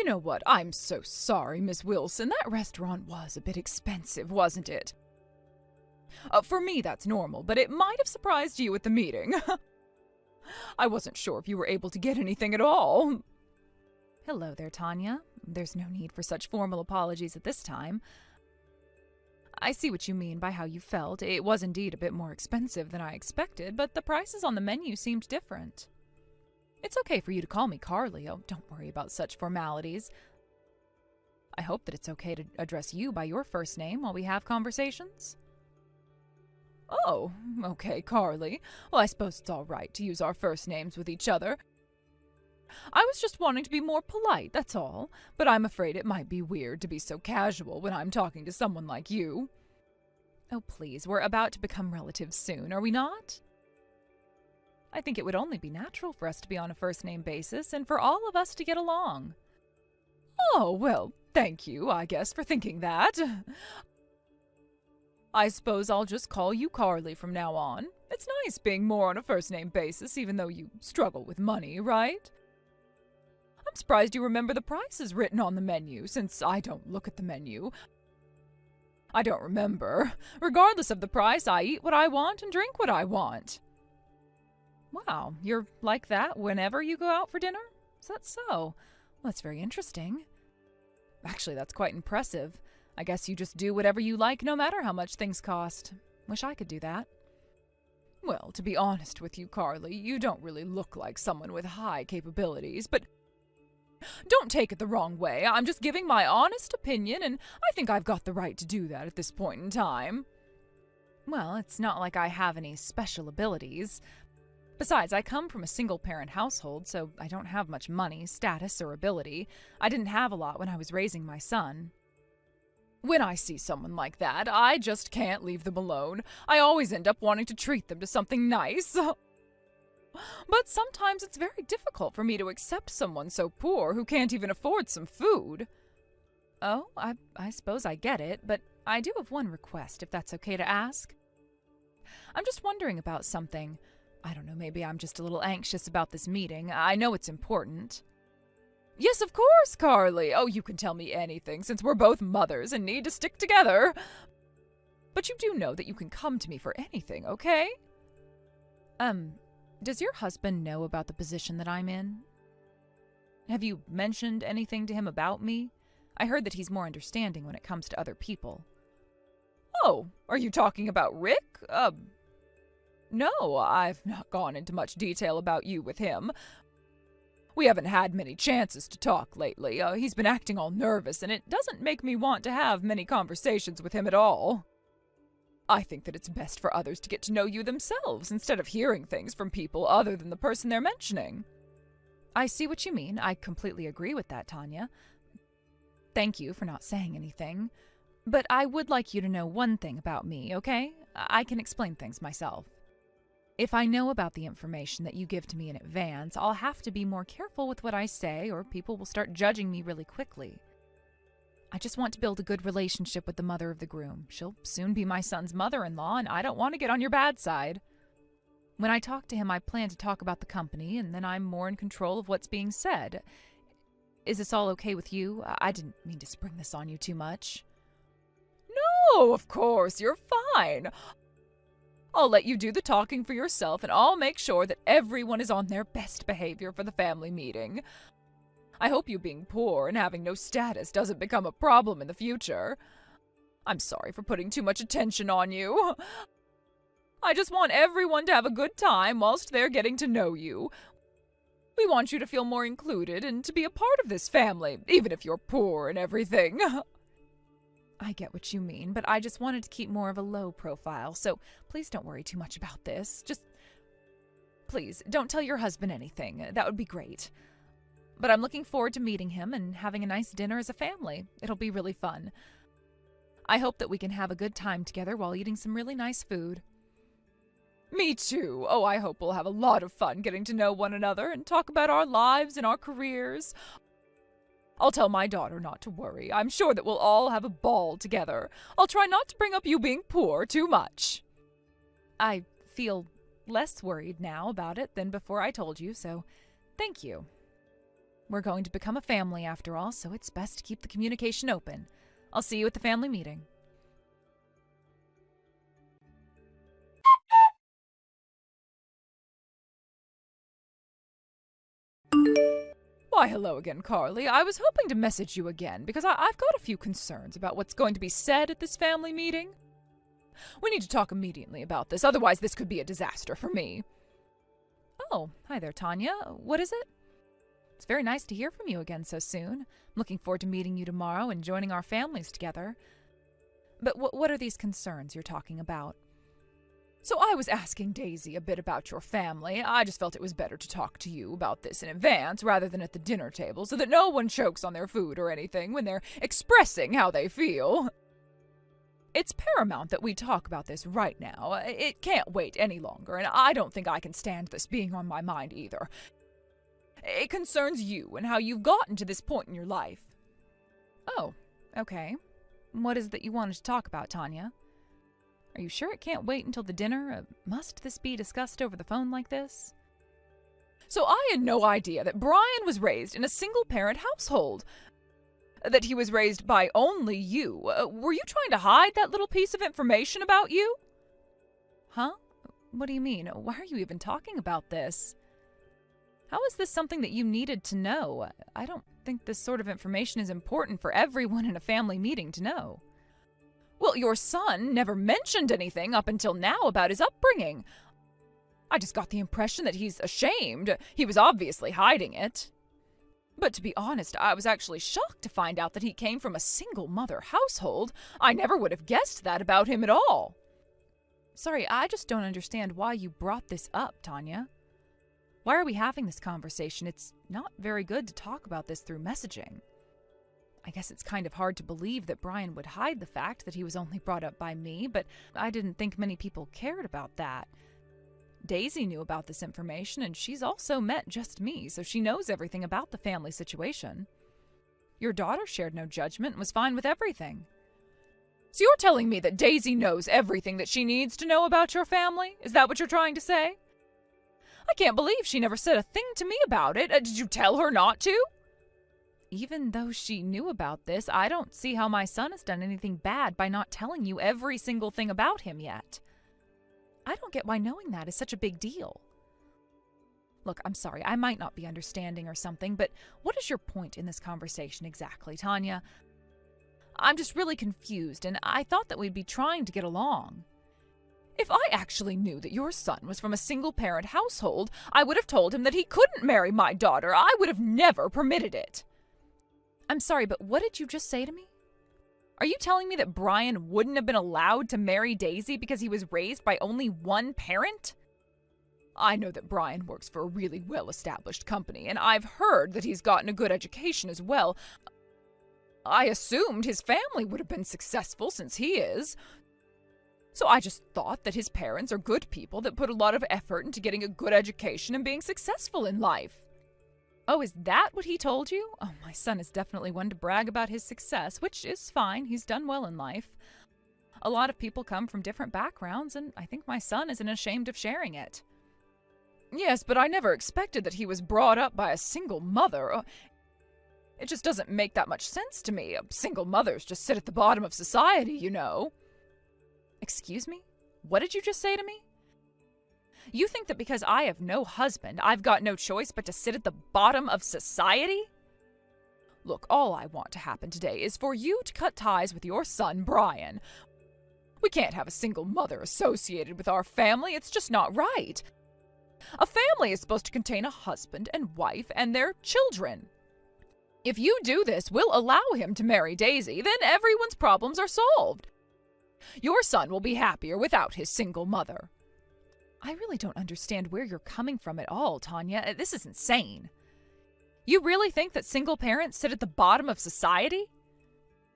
You know what? I'm so sorry, Miss Wilson. That restaurant was a bit expensive, wasn't it? For me, that's normal, but it might have surprised you at the meeting. I wasn't sure if you were able to get anything at all. Hello there, Tanya. There's no need for such formal apologies at this time. I see what you mean by how you felt. It was indeed a bit more expensive than I expected, but the prices on the menu seemed different. It's okay for you to call me Carly. Oh, don't worry about such formalities. I hope that it's okay to address you by your first name while we have conversations. Oh, okay, Carly. Well, I suppose it's all right to use our first names with each other. I was just wanting to be more polite, that's all, but I'm afraid it might be weird to be so casual when I'm talking to someone like you. Oh, please, we're about to become relatives soon, are we not? I think it would only be natural for us to be on a first-name basis and for all of us to get along. Oh, well, thank you, I guess, for thinking that. I suppose I'll just call you Carly from now on. It's nice being more on a first-name basis, even though you struggle with money, right? I'm surprised you remember the prices written on the menu, since I don't look at the menu. I don't remember. Regardless of the price, I eat what I want and drink what I want. Wow, you're like that whenever you go out for dinner? Is that so? Well, that's very interesting. Actually, that's quite impressive. I guess you just do whatever you like no matter how much things cost. Wish I could do that. Well, to be honest with you, Carly, you don't really look like someone with high capabilities, but don't take it the wrong way. I'm just giving my honest opinion, and I think I've got the right to do that at this point in time. Well, it's not like I have any special abilities. Besides, I come from a single-parent household, so I don't have much money, status, or ability. I didn't have a lot when I was raising my son. When I see someone like that, I just can't leave them alone. I always end up wanting to treat them to something nice. But sometimes it's very difficult for me to accept someone so poor who can't even afford some food. Oh, I suppose I get it, but I do have one request, if that's okay to ask. I'm just wondering about something. I don't know, maybe I'm just a little anxious about this meeting. I know it's important. Yes, of course, Carly. Oh, you can tell me anything, since we're both mothers and need to stick together. But you do know that you can come to me for anything, okay? Does your husband know about the position that I'm in? Have you mentioned anything to him about me? I heard that he's more understanding when it comes to other people. Oh, are you talking about Rick? No, I've not gone into much detail about you with him. We haven't had many chances to talk lately. He's been acting all nervous, and it doesn't make me want to have many conversations with him at all. I think that it's best for others to get to know you themselves instead of hearing things from people other than the person they're mentioning. I see what you mean. I completely agree with that, Tanya. Thank you for not saying anything. But I would like you to know one thing about me, okay? I can explain things myself. If I know about the information that you give to me in advance, I'll have to be more careful with what I say, or people will start judging me really quickly. I just want to build a good relationship with the mother of the groom. She'll soon be my son's mother-in-law, and I don't want to get on your bad side. When I talk to him, I plan to talk about the company, and then I'm more in control of what's being said. Is this all okay with you? I didn't mean to spring this on you too much. No, of course, you're fine. I'll let you do the talking for yourself, and I'll make sure that everyone is on their best behavior for the family meeting. I hope you being poor and having no status doesn't become a problem in the future. I'm sorry for putting too much attention on you. I just want everyone to have a good time whilst they're getting to know you. We want you to feel more included and to be a part of this family, even if you're poor and everything. I get what you mean, but I just wanted to keep more of a low profile, so please don't worry too much about this. Just, please, don't tell your husband anything. That would be great. But I'm looking forward to meeting him and having a nice dinner as a family. It'll be really fun. I hope that we can have a good time together while eating some really nice food. Me too. Oh, I hope we'll have a lot of fun getting to know one another and talk about our lives and our careers. I'll tell my daughter not to worry. I'm sure that we'll all have a ball together. I'll try not to bring up you being poor too much. I feel less worried now about it than before I told you, so thank you. We're going to become a family after all, so it's best to keep the communication open. I'll see you at the family meeting. Why, hello again, Carly. I was hoping to message you again because I've got a few concerns about what's going to be said at this family meeting. We need to talk immediately about this, otherwise this could be a disaster for me. Oh, hi there, Tanya. What is it? It's very nice to hear from you again so soon. I'm looking forward to meeting you tomorrow and joining our families together. But what are these concerns you're talking about? So I was asking Daisy a bit about your family. I just felt it was better to talk to you about this in advance rather than at the dinner table so that no one chokes on their food or anything when they're expressing how they feel. It's paramount that we talk about this right now. It can't wait any longer, and I don't think I can stand this being on my mind either. It concerns you and how you've gotten to this point in your life. Oh, okay. What is it that you wanted to talk about, Tanya? Are you sure it can't wait until the dinner? Must this be discussed over the phone like this? So I had no idea that Brian was raised in a single-parent household. That he was raised by only you. Were you trying to hide that little piece of information about you? Huh? What do you mean? Why are you even talking about this? How is this something that you needed to know? I don't think this sort of information is important for everyone in a family meeting to know. Well, your son never mentioned anything up until now about his upbringing. I just got the impression that he's ashamed. He was obviously hiding it. But to be honest, I was actually shocked to find out that he came from a single-mother household. I never would have guessed that about him at all. Sorry, I just don't understand why you brought this up, Tanya. Why are we having this conversation? It's not very good to talk about this through messaging. I guess it's kind of hard to believe that Brian would hide the fact that he was only brought up by me, but I didn't think many people cared about that. Daisy knew about this information, and she's also met just me, so she knows everything about the family situation. Your daughter shared no judgment and was fine with everything. So you're telling me that Daisy knows everything that she needs to know about your family? Is that what you're trying to say? I can't believe she never said a thing to me about it. Did you tell her not to? Even though she knew about this, I don't see how my son has done anything bad by not telling you every single thing about him yet. I don't get why knowing that is such a big deal. Look, I'm sorry, I might not be understanding or something, but what is your point in this conversation exactly, Tanya? I'm just really confused, and I thought that we'd be trying to get along. If I actually knew that your son was from a single-parent household, I would have told him that he couldn't marry my daughter. I would have never permitted it. I'm sorry, but what did you just say to me? Are you telling me that Brian wouldn't have been allowed to marry Daisy because he was raised by only one parent? I know that Brian works for a really well-established company, and I've heard that he's gotten a good education as well. I assumed his family would have been successful since he is. So I just thought that his parents are good people that put a lot of effort into getting a good education and being successful in life. Oh, is that what he told you? Oh, my son is definitely one to brag about his success, which is fine. He's done well in life. A lot of people come from different backgrounds, and I think my son isn't ashamed of sharing it. Yes, but I never expected that he was brought up by a single mother. It just doesn't make that much sense to me. Single mothers just sit at the bottom of society, you know. Excuse me? What did you just say to me? You think that because I have no husband, I've got no choice but to sit at the bottom of society? Look, all I want to happen today is for you to cut ties with your son, Brian. We can't have a single mother associated with our family. It's just not right. A family is supposed to contain a husband and wife and their children. If you do this, we'll allow him to marry Daisy, then everyone's problems are solved. Your son will be happier without his single mother. I really don't understand where you're coming from at all, Tanya. This is insane. You really think that single parents sit at the bottom of society?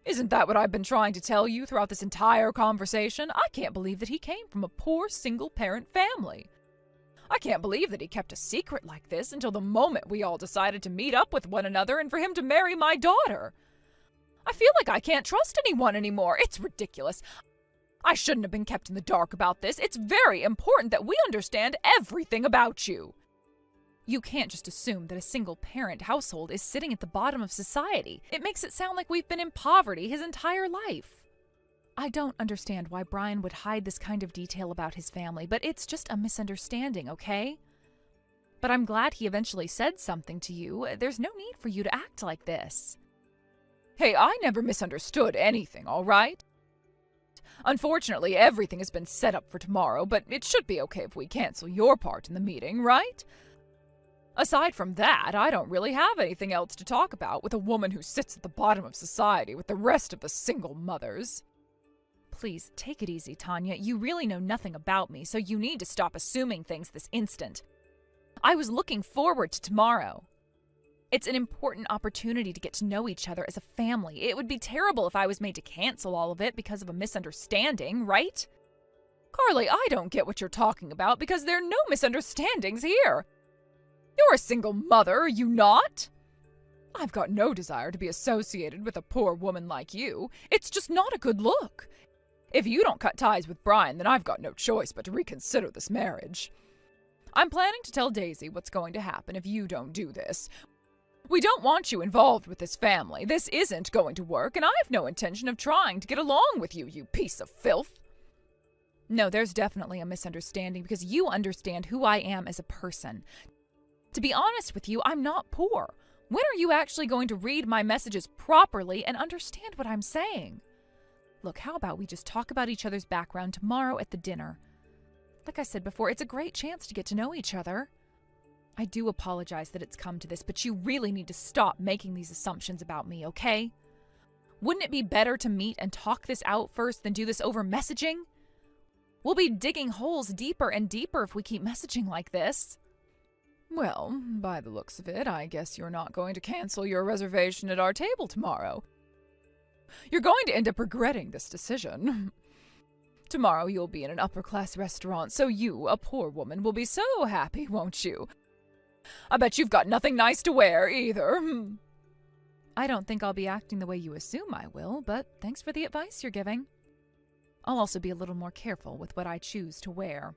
Isn't that what I've been trying to tell you throughout this entire conversation? I can't believe that he came from a poor single-parent family. I can't believe that he kept a secret like this until the moment we all decided to meet up with one another and for him to marry my daughter. I feel like I can't trust anyone anymore. It's ridiculous. I shouldn't have been kept in the dark about this. It's very important that we understand everything about you. You can't just assume that a single-parent household is sitting at the bottom of society. It makes it sound like we've been in poverty his entire life. I don't understand why Brian would hide this kind of detail about his family, but it's just a misunderstanding, okay? But I'm glad he eventually said something to you. There's no need for you to act like this. Hey, I never misunderstood anything, all right? Unfortunately, everything has been set up for tomorrow, but it should be okay if we cancel your part in the meeting, right? Aside from that, I don't really have anything else to talk about with a woman who sits at the bottom of society with the rest of the single mothers. Please, take it easy, Tanya. You really know nothing about me, so you need to stop assuming things this instant. I was looking forward to tomorrow. It's an important opportunity to get to know each other as a family. It would be terrible if I was made to cancel all of it because of a misunderstanding, right? Carly, I don't get what you're talking about because there are no misunderstandings here. You're a single mother, are you not? I've got no desire to be associated with a poor woman like you. It's just not a good look. If you don't cut ties with Brian, then I've got no choice but to reconsider this marriage. I'm planning to tell Daisy what's going to happen if you don't do this. We don't want you involved with this family. This isn't going to work, and I have no intention of trying to get along with you, you piece of filth. No, there's definitely a misunderstanding because you understand who I am as a person. To be honest with you, I'm not poor. When are you actually going to read my messages properly and understand what I'm saying? Look, how about we just talk about each other's background tomorrow at the dinner? Like I said before, it's a great chance to get to know each other. I do apologize that it's come to this, but you really need to stop making these assumptions about me, okay? Wouldn't it be better to meet and talk this out first than do this over messaging? We'll be digging holes deeper and deeper if we keep messaging like this. Well, by the looks of it, I guess you're not going to cancel your reservation at our table tomorrow. You're going to end up regretting this decision. Tomorrow you'll be in an upper-class restaurant, so you, a poor woman, will be so happy, won't you? I bet you've got nothing nice to wear, either. I don't think I'll be acting the way you assume I will, but thanks for the advice you're giving. I'll also be a little more careful with what I choose to wear.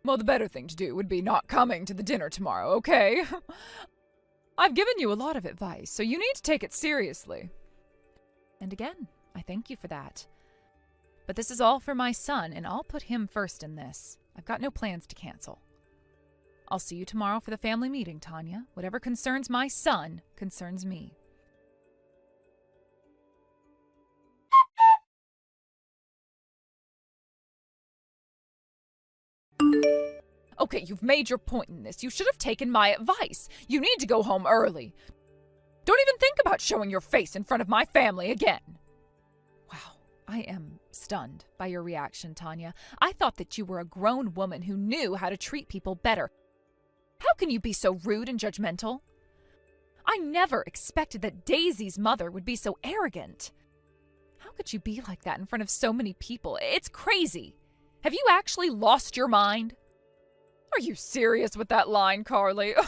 Well, the better thing to do would be not coming to the dinner tomorrow, okay? I've given you a lot of advice, so you need to take it seriously. And again, I thank you for that. But this is all for my son, and I'll put him first in this. I've got no plans to cancel. I'll see you tomorrow for the family meeting, Tanya. Whatever concerns my son concerns me. Okay, you've made your point in this. You should have taken my advice. You need to go home early. Don't even think about showing your face in front of my family again. Wow, I am stunned by your reaction, Tanya. I thought that you were a grown woman who knew how to treat people better. How can you be so rude and judgmental? I never expected that Daisy's mother would be so arrogant. How could you be like that in front of so many people? It's crazy. Have you actually lost your mind? Are you serious with that line, Carly? Ugh.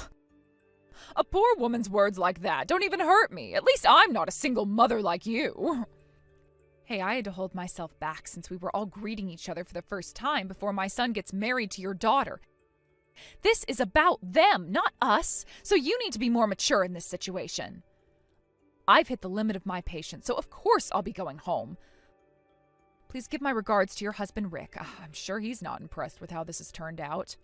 A poor woman's words like that don't even hurt me. At least I'm not a single mother like you. Hey, I had to hold myself back since we were all greeting each other for the first time before my son gets married to your daughter. This is about them, not us, so you need to be more mature in this situation. I've hit the limit of my patience, so of course I'll be going home. Please give my regards to your husband, Rick. I'm sure he's not impressed with how this has turned out.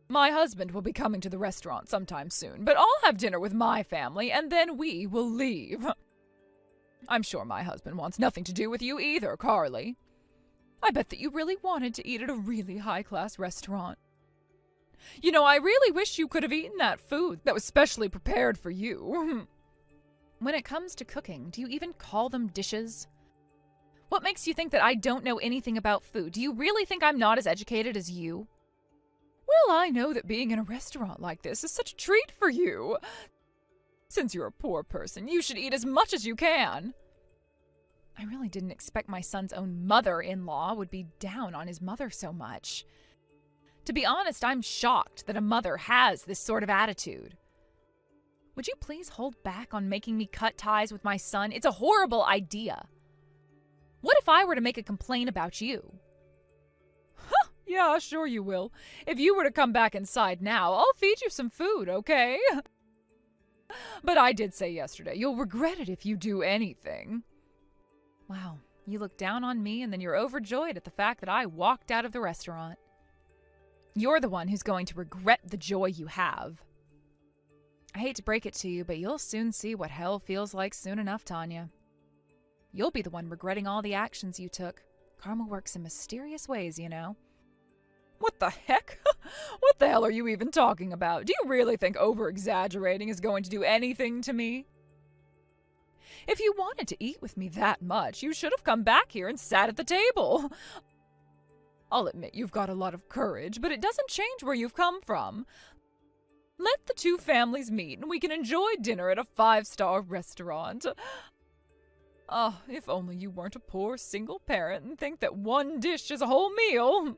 My husband will be coming to the restaurant sometime soon, but I'll have dinner with my family, and then we will leave. I'm sure my husband wants nothing to do with you either, Carly. I bet that you really wanted to eat at a really high-class restaurant. You know, I really wish you could have eaten that food that was specially prepared for you. When it comes to cooking, do you even call them dishes? What makes you think that I don't know anything about food? Do you really think I'm not as educated as you? Well, I know that being in a restaurant like this is such a treat for you. Since you're a poor person, you should eat as much as you can. I really didn't expect my son's own mother-in-law would be down on his mother so much. To be honest, I'm shocked that a mother has this sort of attitude. Would you please hold back on making me cut ties with my son? It's a horrible idea. What if I were to make a complaint about you? Huh, Yeah, sure you will. If you were to come back inside now, I'll feed you some food, okay? But I did say yesterday, you'll regret it if you do anything. Wow, you look down on me and then you're overjoyed at the fact that I walked out of the restaurant. You're the one who's going to regret the joy you have. I hate to break it to you, but you'll soon see what hell feels like soon enough, Tanya. You'll be the one regretting all the actions you took. Karma works in mysterious ways, you know. What the heck? What the hell are you even talking about? Do you really think over-exaggerating is going to do anything to me? If you wanted to eat with me that much, you should have come back here and sat at the table. I'll admit you've got a lot of courage, but it doesn't change where you've come from. Let the two families meet and we can enjoy dinner at a 5-star restaurant. Oh, if only you weren't a poor single parent and think that one dish is a whole meal.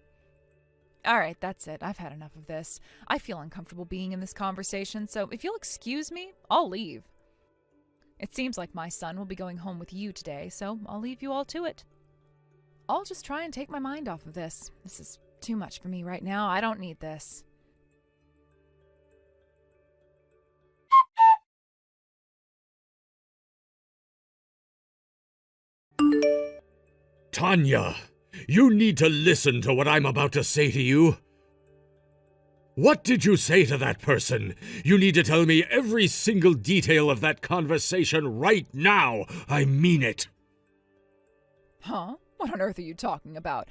All right, that's it. I've had enough of this. I feel uncomfortable being in this conversation, so if you'll excuse me, I'll leave. It seems like my son will be going home with you today, so I'll leave you all to it. I'll just try and take my mind off of this. This is too much for me right now. I don't need this. Tanya, you need to listen to what I'm about to say to you. What did you say to that person? You need to tell me every single detail of that conversation right now. I mean it. Huh? What on earth are you talking about?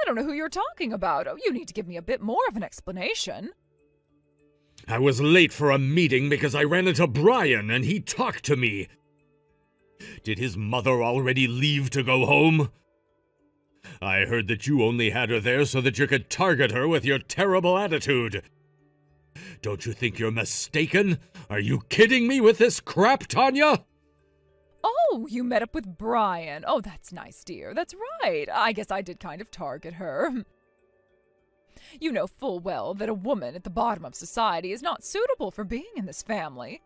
I don't know who you're talking about. Oh, you need to give me a bit more of an explanation. I was late for a meeting because I ran into Brian and he talked to me. Did his mother already leave to go home? I heard that you only had her there so that you could target her with your terrible attitude. Don't you think you're mistaken? Are you kidding me with this crap, Tanya? Oh, you met up with Brian. Oh, that's nice, dear. That's right. I guess I did kind of target her. You know full well that a woman at the bottom of society is not suitable for being in this family.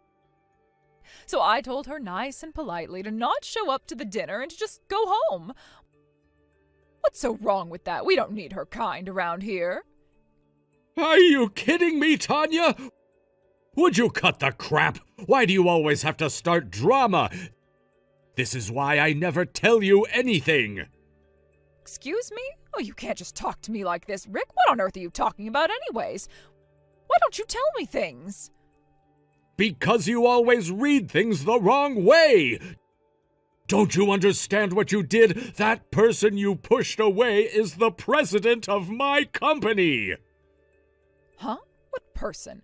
So I told her nice and politely to not show up to the dinner and to just go home. What's so wrong with that? We don't need her kind around here. Are you kidding me, Tanya? Would you cut the crap? Why do you always have to start drama? This is why I never tell you anything. Excuse me? Oh, you can't just talk to me like this, Rick. What on earth are you talking about anyways? Why don't you tell me things? Because you always read things the wrong way. Don't you understand what you did? That person you pushed away is the president of my company. Huh? What person?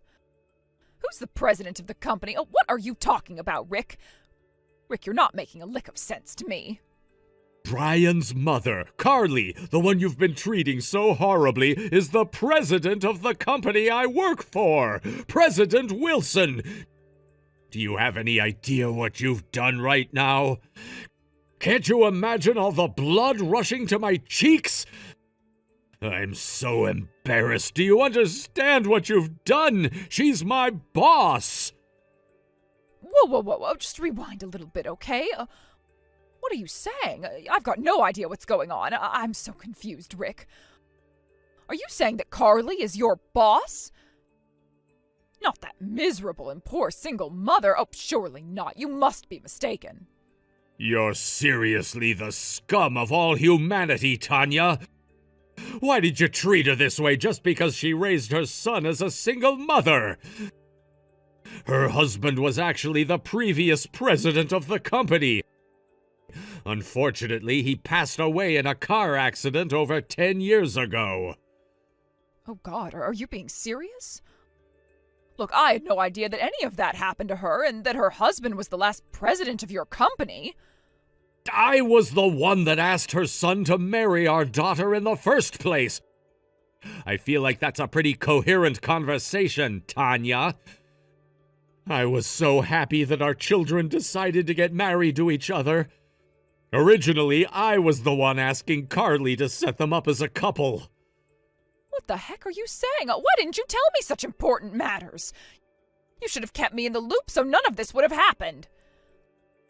Who's the president of the company? Oh, what are you talking about, Rick? Rick, you're not making a lick of sense to me. Brian's mother, Carly, the one you've been treating so horribly, is the president of the company I work for. President Wilson. Do you have any idea what you've done right now? Can't you imagine all the blood rushing to my cheeks? I'm so embarrassed. Do you understand what you've done? She's my boss. Whoa. Just rewind a little bit, okay? What are you saying? I've got no idea what's going on. I'm so confused, Rick. Are you saying that Carly is your boss? Not that miserable and poor single mother. Oh, surely not. You must be mistaken. You're seriously the scum of all humanity, Tanya. Why did you treat her this way just because she raised her son as a single mother? Her husband was actually the previous president of the company. Unfortunately, he passed away in a car accident over 10 years ago. Oh, God, are you being serious? Look, I had no idea that any of that happened to her and that her husband was the last president of your company. I was the one that asked her son to marry our daughter in the first place. I feel like that's a pretty coherent conversation, Tanya. I was so happy that our children decided to get married to each other. Originally, I was the one asking Carly to set them up as a couple. What the heck are you saying? Why didn't you tell me such important matters? You should have kept me in the loop so none of this would have happened.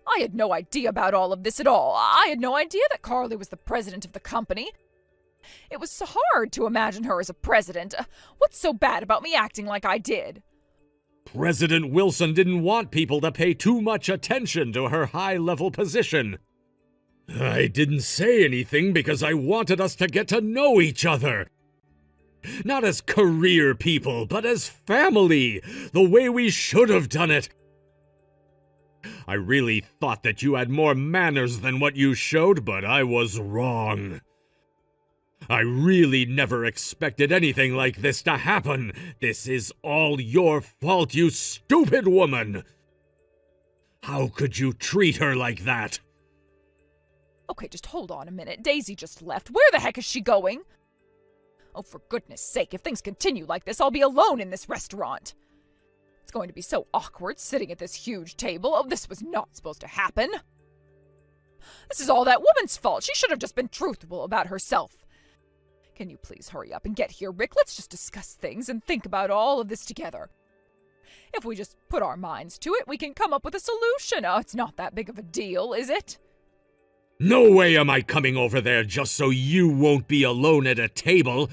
I had no idea about all of this at all. I had no idea that Carly was the president of the company. It was so hard to imagine her as a president. What's so bad about me acting like I did? President Wilson didn't want people to pay too much attention to her high-level position. I didn't say anything because I wanted us to get to know each other. Not as career people, but as family, the way we should have done it. I really thought that you had more manners than what you showed, but I was wrong. I really never expected anything like this to happen. This is all your fault, you stupid woman. How could you treat her like that? Okay, just hold on a minute. Daisy just left. Where the heck is she going? Oh, for goodness sake, if things continue like this, I'll be alone in this restaurant. It's going to be so awkward sitting at this huge table. Oh, this was not supposed to happen. This is all that woman's fault. She should have just been truthful about herself. Can you please hurry up and get here, Rick? Let's just discuss things and think about all of this together. If we just put our minds to it, we can come up with a solution. Oh, it's not that big of a deal, is it? No way am I coming over there just so you won't be alone at a table.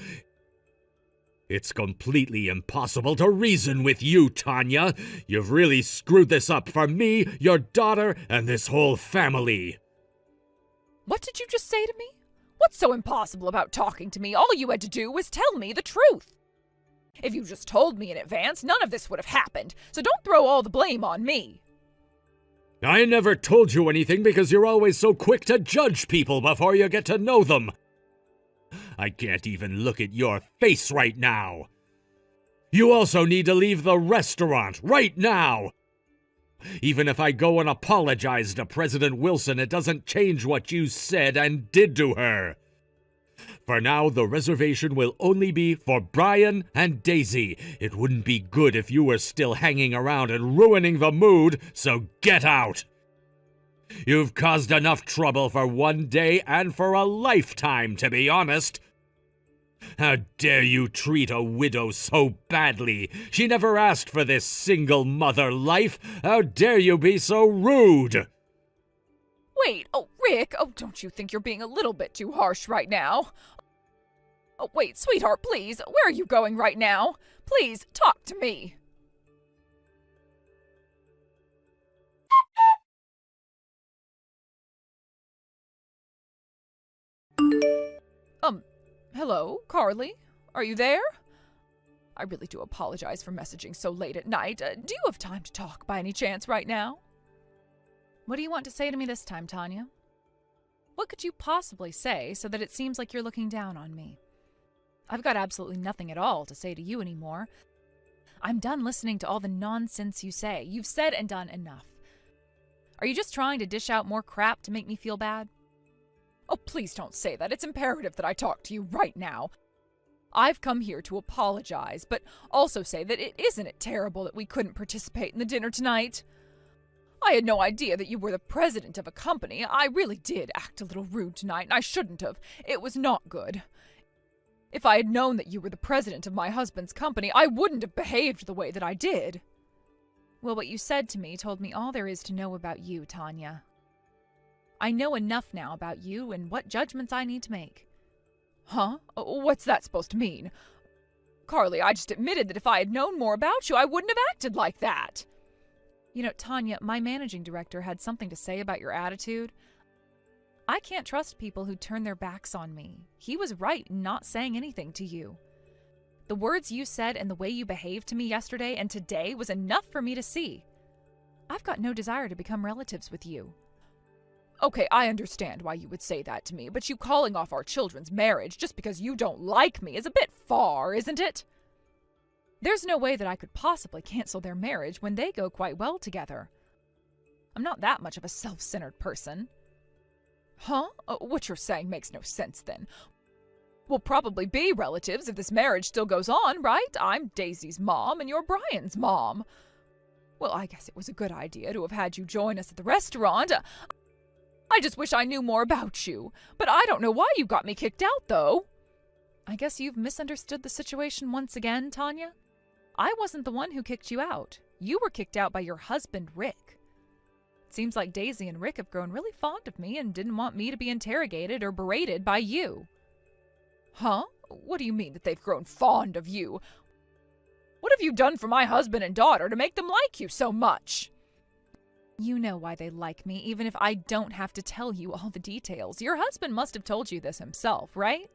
It's completely impossible to reason with you, Tanya. You've really screwed this up for me, your daughter, and this whole family. What did you just say to me? What's so impossible about talking to me? All you had to do was tell me the truth. If you just told me in advance, none of this would have happened, so don't throw all the blame on me. I never told you anything because you're always so quick to judge people before you get to know them. I can't even look at your face right now. You also need to leave the restaurant right now. Even if I go and apologize to President Wilson, it doesn't change what you said and did to her. For now, the reservation will only be for Brian and Daisy. It wouldn't be good if you were still hanging around and ruining the mood, so get out. You've caused enough trouble for one day and for a lifetime, to be honest. How dare you treat a widow so badly? She never asked for this single mother life. How dare you be so rude? Wait, oh, Rick, oh, don't you think you're being a little bit too harsh right now? Oh, wait, sweetheart, please, where are you going right now? Please, talk to me. Hello, Carly? Are you there? I really do apologize for messaging so late at night. Do you have time to talk by any chance right now? What do you want to say to me this time, Tanya? What could you possibly say so that it seems like you're looking down on me? I've got absolutely nothing at all to say to you anymore. I'm done listening to all the nonsense you say. You've said and done enough. Are you just trying to dish out more crap to make me feel bad? Oh, please don't say that. It's imperative that I talk to you right now. I've come here to apologize, but also say that isn't it terrible that we couldn't participate in the dinner tonight? I had no idea that you were the president of a company. I really did act a little rude tonight, and I shouldn't have. It was not good. If I had known that you were the president of my husband's company, I wouldn't have behaved the way that I did. Well, what you said to me told me all there is to know about you, Tanya. I know enough now about you and what judgments I need to make. Huh? What's that supposed to mean? Carly, I just admitted that if I had known more about you, I wouldn't have acted like that. You know, Tanya, my managing director had something to say about your attitude. I can't trust people who turn their backs on me. He was right in not saying anything to you. The words you said and the way you behaved to me yesterday and today was enough for me to see. I've got no desire to become relatives with you. Okay, I understand why you would say that to me, but you calling off our children's marriage just because you don't like me is a bit far, isn't it? There's no way that I could possibly cancel their marriage when they go quite well together. I'm not that much of a self-centered person. Huh? What you're saying makes no sense then. We'll probably be relatives if this marriage still goes on, right? I'm Daisy's mom and you're Brian's mom. Well, I guess it was a good idea to have had you join us at the restaurant. I just wish I knew more about you. But I don't know why you got me kicked out, though. I guess you've misunderstood the situation once again, Tanya. I wasn't the one who kicked you out. You were kicked out by your husband, Rick. It seems like Daisy and Rick have grown really fond of me and didn't want me to be interrogated or berated by you. Huh? What do you mean that they've grown fond of you? What have you done for my husband and daughter to make them like you so much? You know why they like me, even if I don't have to tell you all the details. Your husband must have told you this himself, right?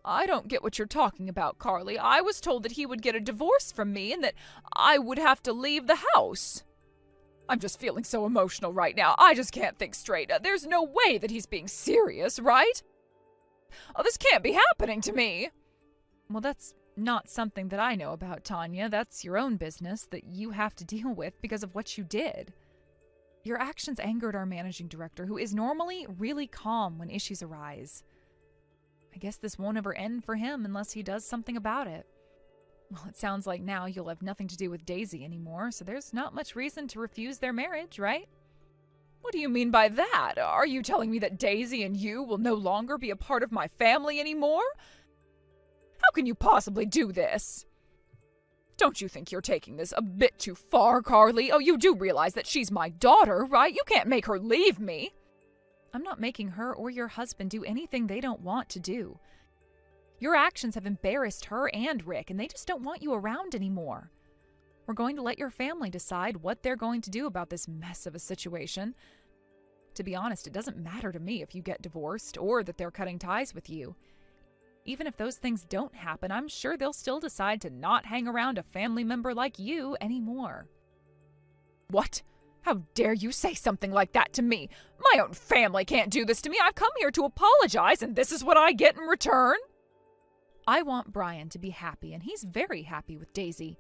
I don't get what you're talking about, Carly. I was told that he would get a divorce from me and that I would have to leave the house. I'm just feeling so emotional right now. I just can't think straight. There's no way that he's being serious, right? Oh, this can't be happening to me. Well, that's not something that I know about, Tanya. That's your own business that you have to deal with because of what you did. Your actions angered our managing director, who is normally really calm when issues arise. I guess this won't ever end for him unless he does something about it. Well, it sounds like now you'll have nothing to do with Daisy anymore, so there's not much reason to refuse their marriage, right? What do you mean by that? Are you telling me that Daisy and you will no longer be a part of my family anymore? How can you possibly do this? Don't you think you're taking this a bit too far, Carly? Oh, you do realize that she's my daughter, right? You can't make her leave me. I'm not making her or your husband do anything they don't want to do. Your actions have embarrassed her and Rick, and they just don't want you around anymore. We're going to let your family decide what they're going to do about this mess of a situation. To be honest, it doesn't matter to me if you get divorced or that they're cutting ties with you. Even if those things don't happen, I'm sure they'll still decide to not hang around a family member like you anymore. What? How dare you say something like that to me? My own family can't do this to me. I've come here to apologize, and this is what I get in return? I want Brian to be happy, and he's very happy with Daisy.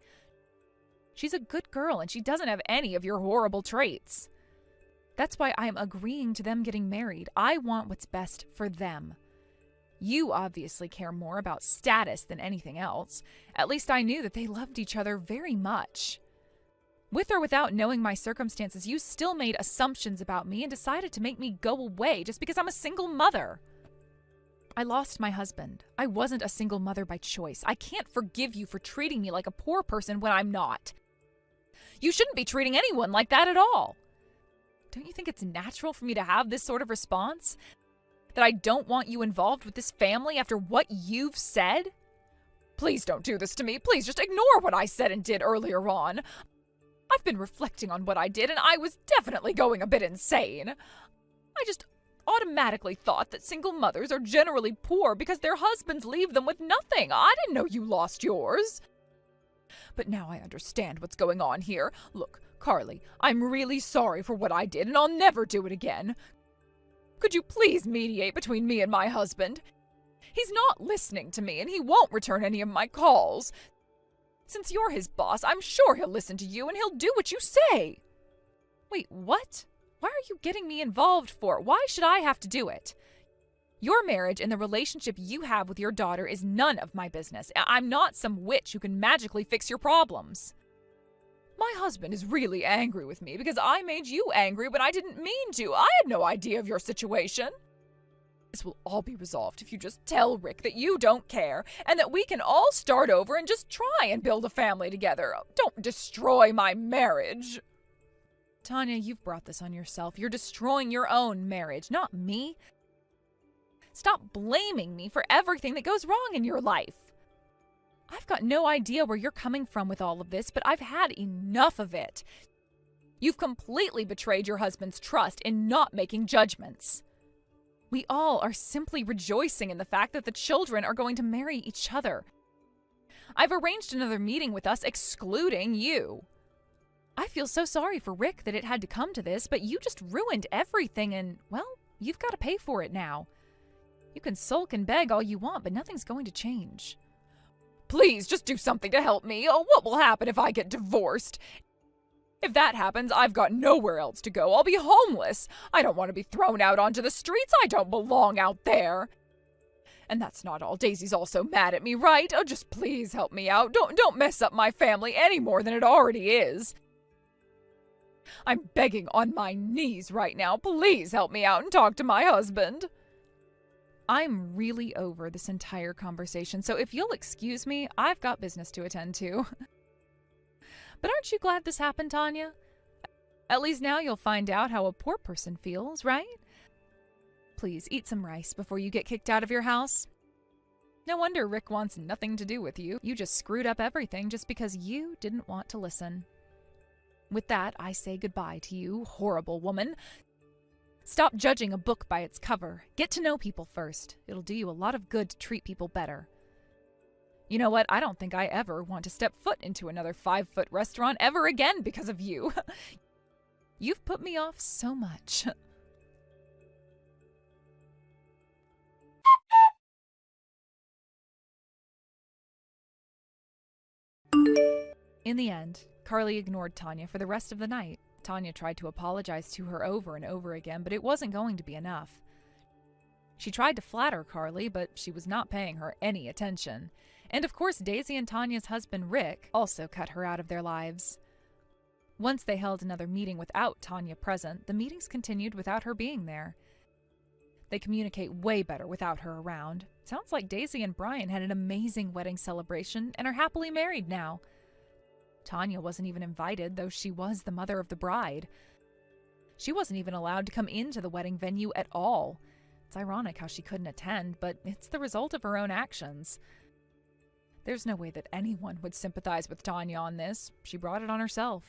She's a good girl, and she doesn't have any of your horrible traits. That's why I'm agreeing to them getting married. I want what's best for them. You obviously care more about status than anything else. At least I knew that they loved each other very much. With or without knowing my circumstances, you still made assumptions about me and decided to make me go away just because I'm a single mother. I lost my husband. I wasn't a single mother by choice. I can't forgive you for treating me like a poor person when I'm not. You shouldn't be treating anyone like that at all. Don't you think it's natural for me to have this sort of response? That I don't want you involved with this family after what you've said? Please don't do this to me. Please just ignore what I said and did earlier on. I've been reflecting on what I did, and I was definitely going a bit insane. I just automatically thought that single mothers are generally poor because their husbands leave them with nothing. I didn't know you lost yours. But now I understand what's going on here. Look, Carly, I'm really sorry for what I did, and I'll never do it again. Could you please mediate between me and my husband? He's not listening to me, and he won't return any of my calls. Since you're his boss, I'm sure he'll listen to you and he'll do what you say. Wait, what? Why are you getting me involved for? Why should I have to do it? Your marriage and the relationship you have with your daughter is none of my business. I'm not some witch who can magically fix your problems. My husband is really angry with me because I made you angry when I didn't mean to. I had no idea of your situation. This will all be resolved if you just tell Rick that you don't care and that we can all start over and just try and build a family together. Don't destroy my marriage. Tanya, you've brought this on yourself. You're destroying your own marriage, not me. Stop blaming me for everything that goes wrong in your life. I've got no idea where you're coming from with all of this, but I've had enough of it. You've completely betrayed your husband's trust in not making judgments. We all are simply rejoicing in the fact that the children are going to marry each other. I've arranged another meeting with us excluding you. I feel so sorry for Rick that it had to come to this, but you just ruined everything and, well, you've got to pay for it now. You can sulk and beg all you want, but nothing's going to change. Please, just do something to help me. Oh, what will happen if I get divorced? If that happens, I've got nowhere else to go. I'll be homeless. I don't want to be thrown out onto the streets. I don't belong out there. And that's not all. Daisy's also mad at me, right? Oh, just please help me out. Don't mess up my family any more than it already is. I'm begging on my knees right now. Please help me out and talk to my husband. I'm really over this entire conversation, so if you'll excuse me, I've got business to attend to. But aren't you glad this happened, Tanya? At least now you'll find out how a poor person feels, right? Please, eat some rice before you get kicked out of your house. No wonder Rick wants nothing to do with you. You just screwed up everything just because you didn't want to listen. With that, I say goodbye to you, horrible woman. Stop judging a book by its cover. Get to know people first. It'll do you a lot of good to treat people better. You know what? I don't think I ever want to step foot into another 5-foot restaurant ever again because of you. You've put me off so much. In the end, Carly ignored Tanya for the rest of the night. Tanya tried to apologize to her over and over again, but it wasn't going to be enough. She tried to flatter Carly, but she was not paying her any attention. And of course, Daisy and Tanya's husband, Rick, also cut her out of their lives. Once they held another meeting without Tanya present, the meetings continued without her being there. They communicate way better without her around. Sounds like Daisy and Brian had an amazing wedding celebration and are happily married now. Tanya wasn't even invited, though she was the mother of the bride. She wasn't even allowed to come into the wedding venue at all. It's ironic how she couldn't attend, but it's the result of her own actions. There's no way that anyone would sympathize with Tanya on this. She brought it on herself.